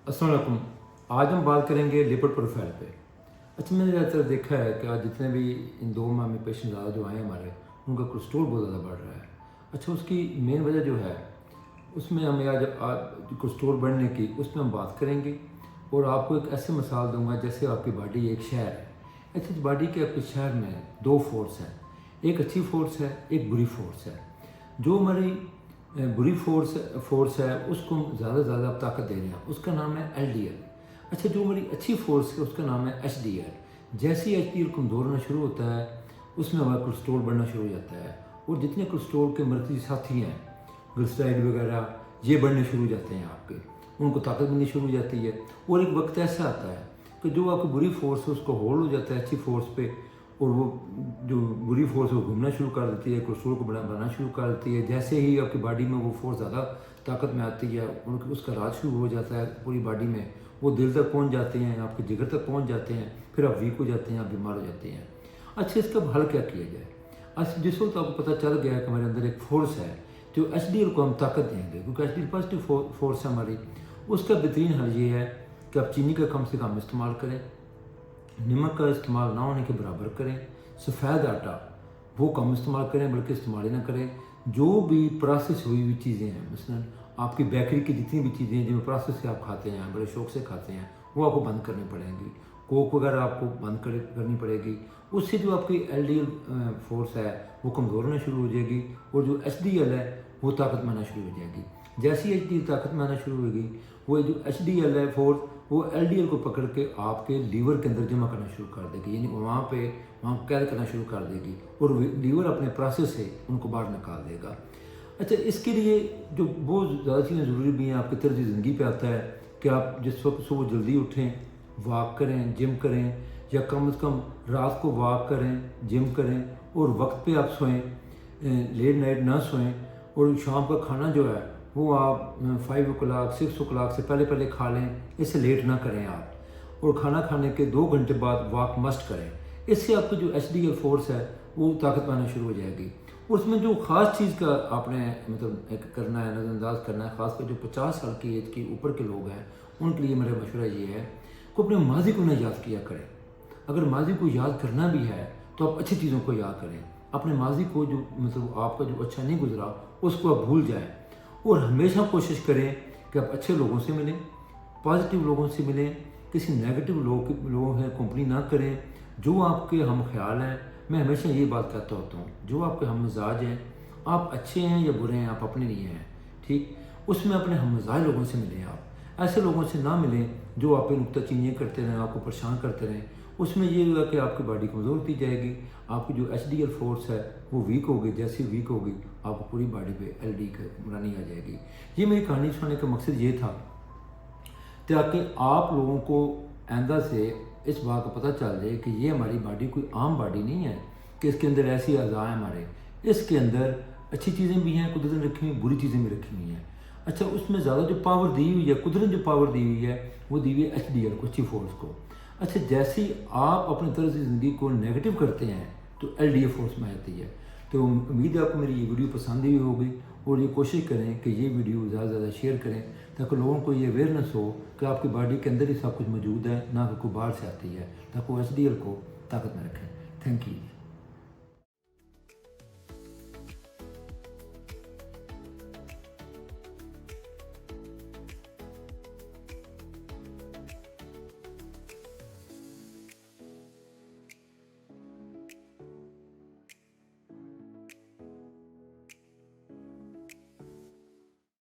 अस्सलाम वालेकुम। आज हम बात करेंगे लिपिड प्रोफाइल पे। अच्छा, मैंने ज़्यादातर देखा है कि आज जितने भी इन 2 माह में पेशेंट ज़्यादा जो आए हैं हमारे, उनका कोलेस्ट्रॉल बहुत ज़्यादा बढ़ रहा है। अच्छा, उसकी मेन वजह जो है उसमें हमें आज कोलेस्ट्रॉल बढ़ने की उस पर हम बात करेंगे और आपको एक ऐसे मिसाल दूंगा जैसे आपकी बॉडी एक शहर है। ऐसे इस बॉडी के आपके शहर में 2 फोर्स हैं, एक अच्छी फोर्स है, एक बुरी फोर्स है। जो हमारी बुरी फोर्स है उसको हम ज़्यादा से ज़्यादा आप ताकत दे रहे हैं, उसका नाम है LDL। अच्छा, जो हमारी अच्छी फोर्स है उसका नाम है HDL। जैसे ही HDL कमज़ोर होना शुरू होता है उसमें हमारा कोलेस्ट्रॉल बढ़ना शुरू हो जाता है और जितने कोलेस्ट्रॉल के मरकज़ी साथी हैं, ग्लिसराइड वगैरह, ये बढ़ने शुरू हो जाते हैं आपके, उनको ताकत मिलनी शुरू हो जाती है। और एक वक्त ऐसा आता है कि जो आपकी बुरी फोर्स है उसको होल्ड हो जाता है अच्छी फोर्स पे, और वो जो बुरी फोर्स है वो घूमना शुरू कर देती है, कोलेस्ट्रॉल को बढ़ाना शुरू कर देती है। जैसे ही आपकी बॉडी में वो फोर्स ज़्यादा ताकत में आती है, उसका राज शुरू हो जाता है पूरी बॉडी में, वो दिल तक पहुंच जाते हैं, आपके जिगर तक पहुंच जाते हैं, फिर आप वीक हो जाते हैं, आप बीमार हो जाते हैं। अच्छा, इसका हल क्या किया जाए? आज जिस वक्त आपको पता चल गया है कि हमारे अंदर एक फोर्स है जो HDL को हम ताकत देंगे, क्योंकि HDL पॉजिटिव फोर्स है हमारी, उसका बेहतरीन हल ये है कि आप चीनी का कम से कम इस्तेमाल करें, नमक का इस्तेमाल ना होने के बराबर करें, सफ़ेद आटा वो कम इस्तेमाल करें, बल्कि इस्तेमाल ही ना करें। जो भी प्रोसेस हुई हुई चीज़ें हैं, मसलन आपकी बेकरी की जितनी भी चीज़ें हैं जो प्रोसेस से आप खाते हैं, बड़े शौक से खाते हैं, वो आपको बंद करनी पड़ेंगी। कोक वगैरह आपको बंद करनी पड़ेगी। उससे जो आपकी LDL फोर्स है वो कमज़ोर होना शुरू हो जाएगी और जो HDL है वो ताकत में आना शुरू हो जाएगी। जैसी HDL ताकत में आना शुरू होगी, वो जो HDL है फोर्स वो LDL को पकड़ के आपके लीवर के अंदर जमा करना शुरू कर देगी, यानी वहाँ कैद करना शुरू कर देगी और लीवर अपने प्रोसेस से उनको बाहर निकाल देगा। अच्छा, इसके लिए जो बहुत ज़्यादा चीज़ें ज़रूरी भी हैं, आपके तर्ज ज़िंदगी पे आता है कि आप जिस वक्त सुबह जल्दी उठें, वॉक करें, जिम करें, या कम से कम रात को वॉक करें, जिम करें और वक्त पे आप सोएं, लेट नाइट ना सोएं, और शाम का खाना जो है वो आप 5 o'clock 6 o'clock से पहले खा लें, इससे लेट ना करें आप, और खाना खाने के 2 घंटे बाद वॉक मस्ट करें। इससे आपको जो HDL फोर्स है वो ताकत पाना शुरू हो जाएगी। उसमें जो ख़ास चीज़ का आपने मतलब एक करना है, नज़रअंदाज करना है, ख़ासकर जो 50 साल की एज के ऊपर के लोग हैं उनके लिए मेरा मशवरा ये है कि अपने माजी को न याद किया करें। अगर माजी को याद करना भी है तो आप अच्छी चीज़ों को याद करें। अपने माजी को जो मतलब आपका जो अच्छा नहीं गुजरा उसको आप भूल जाएँ, और हमेशा कोशिश करें कि आप अच्छे लोगों से मिलें, पॉजिटिव लोगों से मिलें, किसी नेगेटिव लोगों से कंपनी ना करें। जो आपके हम ख्याल हैं, मैं हमेशा ये बात कहता होता हूँ, जो आपके हम मिजाज हैं, आप अच्छे हैं या बुरे हैं, आप अपने लिए हैं, ठीक, उसमें अपने हम मिजाज लोगों से मिलें। आप ऐसे लोगों से ना मिलें जो आप पे नुक्ताचीनियाँ करते रहें, आपको परेशान करते रहें। उसमें ये होगा कि आपकी बॉडी कमज़ोर होती जाएगी, आपकी जो HDL फोर्स है वो वीक होगी। जैसे वीक होगी आपको पूरी बॉडी पे LD बनानी आ जाएगी। ये मेरी कहानी सुनाने का मकसद ये था ताकि आप लोगों को आइंदा से इस बात का पता चल जाए कि ये हमारी बॉडी कोई आम बॉडी नहीं है, कि इसके अंदर ऐसी अज़ा हैं हमारे, इसके अंदर अच्छी चीज़ें भी हैं कुदरत ने रखी हुई, बुरी चीज़ें भी रखी हुई हैं। अच्छा, उसमें ज़्यादा जो पावर दी हुई है, कुदरत जो पावर दी हुई है वो दी हुई है HDL को, अच्छी फोर्स को। अच्छा, जैसे ही आप अपनी तरह से ज़िंदगी को नेगेटिव करते हैं तो LDL फोर्स में आती है। तो उम्मीद है आपको मेरी ये वीडियो पसंद ही होगी, और ये कोशिश करें कि ये वीडियो ज़्यादा से ज़्यादा शेयर करें ताकि लोगों को ये अवेयरनेस हो कि आपकी बॉडी के अंदर ही सब कुछ मौजूद है, ना कि कोई बाहर से आती है, ताकि वो HDL को ताकत में रखें। Thank you.